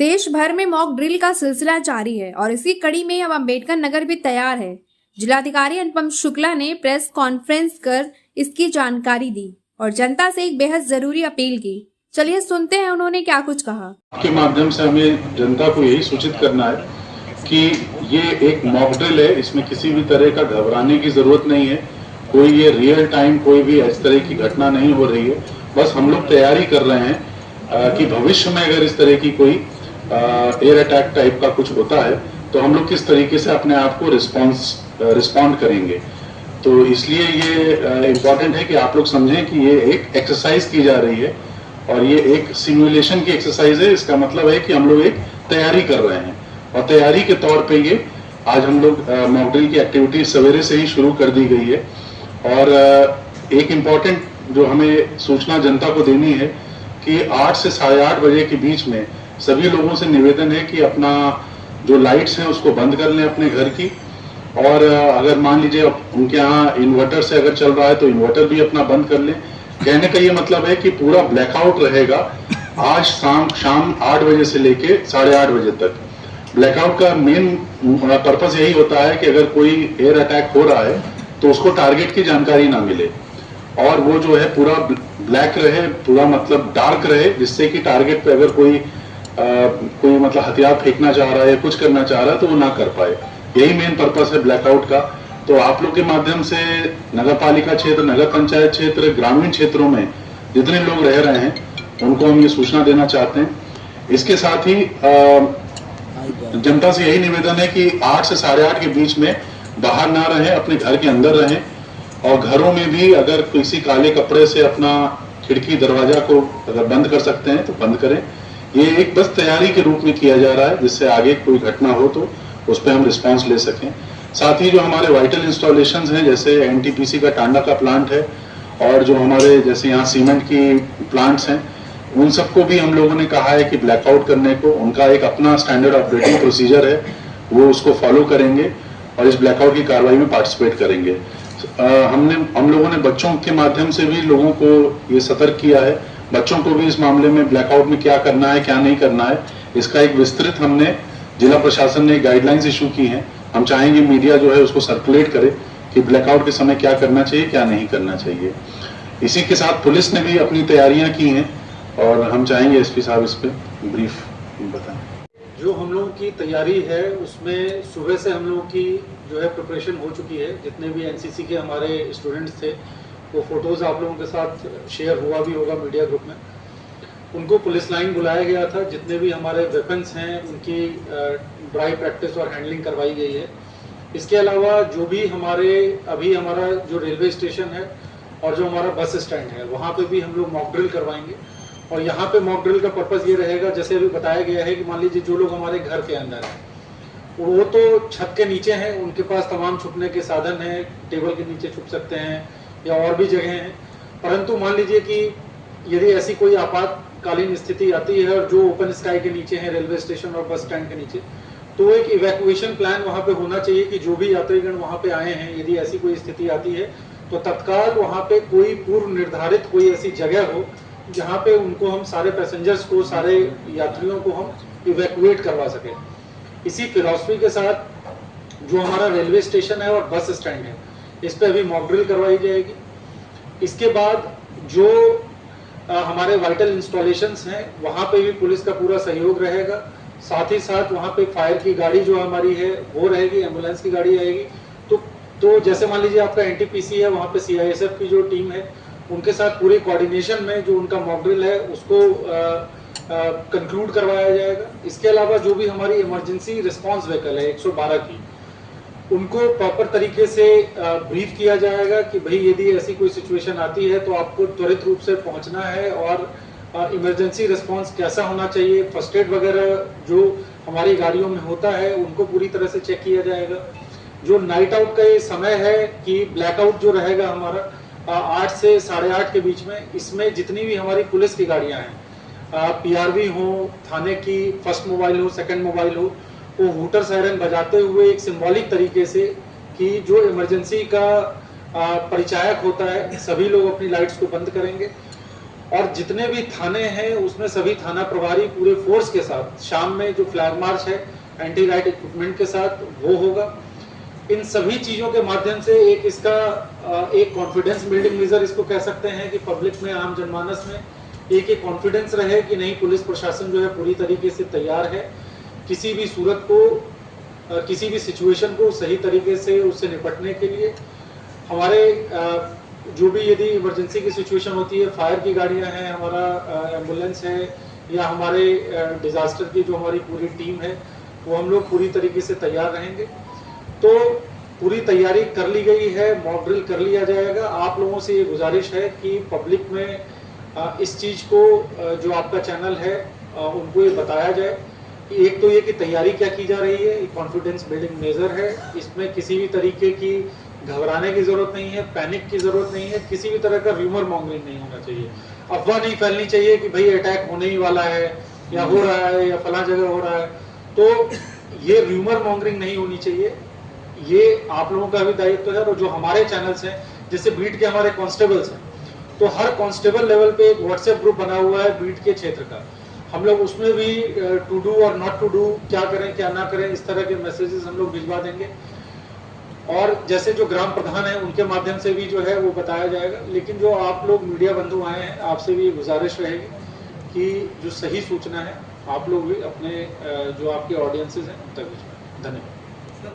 देश भर में मॉक ड्रिल का सिलसिला जारी है और इसी कड़ी में अब अम्बेडकर नगर भी तैयार है। जिलाधिकारी अनुपम शुक्ला ने प्रेस कॉन्फ्रेंस कर इसकी जानकारी दी और जनता से एक बेहद जरूरी अपील की। चलिए सुनते हैं उन्होंने क्या कुछ कहा। के माध्यम से हमें जनता को यही सूचित करना है कि ये एक मॉक ड्रिल है, इसमें किसी भी तरह का घबराने की जरूरत नहीं है। कोई ये रियल टाइम कोई भी इस तरह की घटना नहीं हो रही है। बस हम लोग तैयारी कर रहे हैं कि भविष्य में अगर इस तरह की कोई एयर अटैक टाइप का कुछ होता है तो हम लोग किस तरीके से अपने आप को रिस्पॉन्ड करेंगे। तो इसलिए ये इम्पोर्टेंट है कि आप लोग समझें कि ये एक एक्सरसाइज की जा रही है और ये एक सिमुलेशन की एक्सरसाइज है। इसका मतलब है कि हम लोग एक तैयारी कर रहे हैं और तैयारी के तौर पे ये आज हम लोग मॉक ड्रिल की एक्टिविटी सवेरे से ही शुरू कर दी गई है। और एक इम्पॉर्टेंट जो हमें सूचना जनता को देनी है कि 8 से 8:30 बजे के बीच में सभी लोगों से निवेदन है कि अपना जो लाइट्स हैं उसको बंद कर लें अपने घर की। और अगर मान लीजिए उनके यहाँ इन्वर्टर से अगर चल रहा है तो इन्वर्टर भी अपना बंद कर लें। कहने का ये मतलब है कि पूरा ब्लैकआउट रहेगा आज शाम 8 बजे से लेके 8:30 बजे तक। ब्लैकआउट का मेन पर्पस यही होता है कि अगर कोई एयर अटैक हो रहा है तो उसको टारगेट की जानकारी ना मिले और वो जो है पूरा ब्लैक रहे, पूरा मतलब डार्क रहे, जिससे कि टारगेट पे अगर कोई मतलब हथियार फेंकना चाह रहा है या कुछ करना चाह रहा है तो वो ना कर पाए। यही मेन पर्पस है ब्लैकआउट का। तो आप लोग के माध्यम से नगर पालिका क्षेत्र, नगर पंचायत क्षेत्र, ग्रामीण क्षेत्रों में जितने लोग रह रहे हैं उनको हम ये सूचना देना चाहते हैं। इसके साथ ही जनता से यही निवेदन है कि 8 से 8:30 के बीच में बाहर ना रहें, अपने घर के अंदर रहें और घरों में भी अगर किसी काले कपड़े से अपना खिड़की दरवाजा को अगर बंद कर सकते हैं तो बंद करें। ये एक बस तैयारी के रूप में किया जा रहा है जिससे आगे कोई घटना हो तो उस पर हम रिस्पांस ले सकें। साथ ही जो हमारे वाइटल इंस्टॉलेशंस हैं जैसे एनटीपीसी का टांडा का प्लांट है और जो हमारे जैसे यहाँ सीमेंट की प्लांट्स हैं उन सबको भी हम लोगों ने कहा है कि ब्लैकआउट करने को उनका एक अपना स्टैंडर्ड ऑपरेटिंग प्रोसीजर है, वो उसको फॉलो करेंगे और इस ब्लैकआउट की कार्रवाई में पार्टिसिपेट करेंगे। हम लोगों ने बच्चों के माध्यम से भी लोगों को ये सतर्क किया है। बच्चों को भी इस मामले में ब्लैकआउट में क्या करना है क्या नहीं करना है इसका एक विस्तृत हमने जिला प्रशासन ने गाइडलाइंस इशू की हैं। हम चाहेंगे मीडिया जो है उसको सर्कुलेट करे कि ब्लैकआउट के समय क्या करना चाहिए क्या नहीं करना चाहिए। इसी के साथ पुलिस ने भी अपनी तैयारियां की हैं और हम चाहेंगे एसपी साहब इस पर ब्रीफ बताएं। जो हम लोगों की तैयारी है उसमें सुबह से हम लोगों की जो है प्रिपरेशन हो चुकी है। जितने भी एनसीसी के हमारे स्टूडेंट्स थे वो फोटोज़ आप लोगों के साथ शेयर हुआ भी होगा मीडिया ग्रुप में। उनको पुलिस लाइन बुलाया गया था। जितने भी हमारे वेपन्स हैं उनकी ड्राई प्रैक्टिस और हैंडलिंग करवाई गई है। इसके अलावा जो भी अभी हमारा जो रेलवे स्टेशन है और जो हमारा बस स्टैंड है वहाँ पे भी हम लोग मॉक ड्रिल करवाएंगे। और यहाँ पे मॉक ड्रिल का पर्पज़ ये रहेगा, जैसे अभी बताया गया है कि मान लीजिए जो लोग हमारे घर के अंदर हैं वो तो छत के नीचे हैं, उनके पास तमाम छुपने के साधन हैं, टेबल के नीचे छुप सकते हैं या और भी जगह हैं। परंतु मान लीजिए कि यदि ऐसी कोई आपातकालीन स्थिति आती है और जो ओपन स्काई के नीचे है रेलवे स्टेशन और बस स्टैंड के नीचे, तो एक इवैक्यूएशन प्लान वहाँ पे होना चाहिए कि जो भी यात्रीगण वहाँ पे आए हैं यदि ऐसी कोई स्थिति आती है तो तत्काल वहाँ पे कोई पूर्व निर्धारित कोई ऐसी जगह हो जहाँ पे उनको हम सारे पैसेंजर्स को, सारे यात्रियों को हम इवैक्यूएट करवा सकें। इसी फिलॉसफी के साथ जो हमारा रेलवे स्टेशन है और बस स्टैंड है इस पे अभी मॉक ड्रिल करवाई जाएगी। इसके बाद जो हमारे वाइटल इंस्टॉलेशंस हैं वहाँ पे भी पुलिस का पूरा सहयोग रहेगा। साथ ही साथ वहाँ पे फायर की गाड़ी जो हमारी है वो रहेगी, एम्बुलेंस की गाड़ी आएगी। तो जैसे मान लीजिए आपका एनटीपीसी है, वहाँ पे सीआईएसएफ की जो टीम है उनके साथ पूरे कोऑर्डिनेशन में जो उनका मॉक ड्रिल है उसको कंक्लूड करवाया जाएगा। इसके अलावा जो भी हमारी इमरजेंसी रिस्पांस व्हीकल है 112 की, उनको प्रॉपर तरीके से ब्रीफ किया जाएगा कि भाई यदि ऐसी कोई सिचुएशन आती है तो आपको त्वरित रूप से पहुंचना है और इमरजेंसी रिस्पांस कैसा होना चाहिए, फर्स्ट एड वगैरह जो हमारी गाड़ियों में होता है उनको पूरी तरह से चेक किया जाएगा। जो नाइट आउट का ये समय है कि ब्लैकआउट जो रहेगा हमारा 8 से 8:30 के बीच में, इसमें जितनी भी हमारी पुलिस की गाड़ियां हैं, पीआरवी हो, थाने की फर्स्ट मोबाइल हो, सेकंड मोबाइल हो, वो हूटर सायरन बजाते हुए एक सिंबॉलिक तरीके से कि जो इमरजेंसी का परिचायक होता है सभी लोग अपनी लाइट्स को बंद करेंगे और जितने भी थाने हैं उसमें सभी थाना प्रभारी पूरे फोर्स के साथ शाम में जो फ्लैग मार्च है एंटी राइट इक्विपमेंट के साथ वो होगा। इन सभी चीजों के माध्यम से एक इसका एक कॉन्फिडेंस बिल्डिंग मेजर इसको कह सकते हैं कि पब्लिक में, आम जनमानस में एक कॉन्फिडेंस रहे कि नहीं, पुलिस प्रशासन जो है पूरी तरीके से तैयार है किसी भी सूरत को, किसी भी सिचुएशन को सही तरीके से उससे निपटने के लिए। हमारे जो भी यदि इमरजेंसी की सिचुएशन होती है, फायर की गाड़ियां हैं, हमारा एम्बुलेंस है, या हमारे डिजास्टर की जो हमारी पूरी टीम है, वो हम लोग पूरी तरीके से तैयार रहेंगे। तो पूरी तैयारी कर ली गई है, मॉक ड्रिल कर लिया जाएगा। आप लोगों से ये गुजारिश है कि पब्लिक में इस चीज को जो आपका चैनल है उनको ये बताया जाए कि एक तो ये कि तैयारी क्या की जा रही है, कॉन्फिडेंस बिल्डिंग मेजर है, इसमें किसी भी तरीके की घबराने की जरूरत नहीं है, पैनिक की जरूरत नहीं है, किसी भी तरह का र्यूमर मॉन्गरिंग नहीं होना चाहिए, अफवाह नहीं फैलनी चाहिए कि भाई अटैक होने ही वाला है या हो रहा है या फला जगह हो रहा है। तो ये र्यूमर मॉन्गरिंग नहीं होनी चाहिए। ये आप लोगों का भी दायित्व है। और जो हमारे चैनल्स हैं, जैसे बीट के हमारे कांस्टेबल्स हैं, तो हर कांस्टेबल लेवल पे एक व्हाट्सएप ग्रुप बना हुआ है बीट के क्षेत्र का। हम लोग उसमें भी टू डू और नॉट टू डू, क्या करें क्या ना करें, इस तरह के मैसेजेस हम लोग भिजवा देंगे। और जैसे जो ग्राम प्रधान है उनके माध्यम से भी जो है वो बताया जाएगा। लेकिन जो आप लोग मीडिया बंधु आए हैं, आपसे भी गुजारिश रहेगी कि जो सही सूचना है आप लोग भी अपने जो आपके ऑडियंसेस हैं उन तक भिजवाएं। धन्यवाद।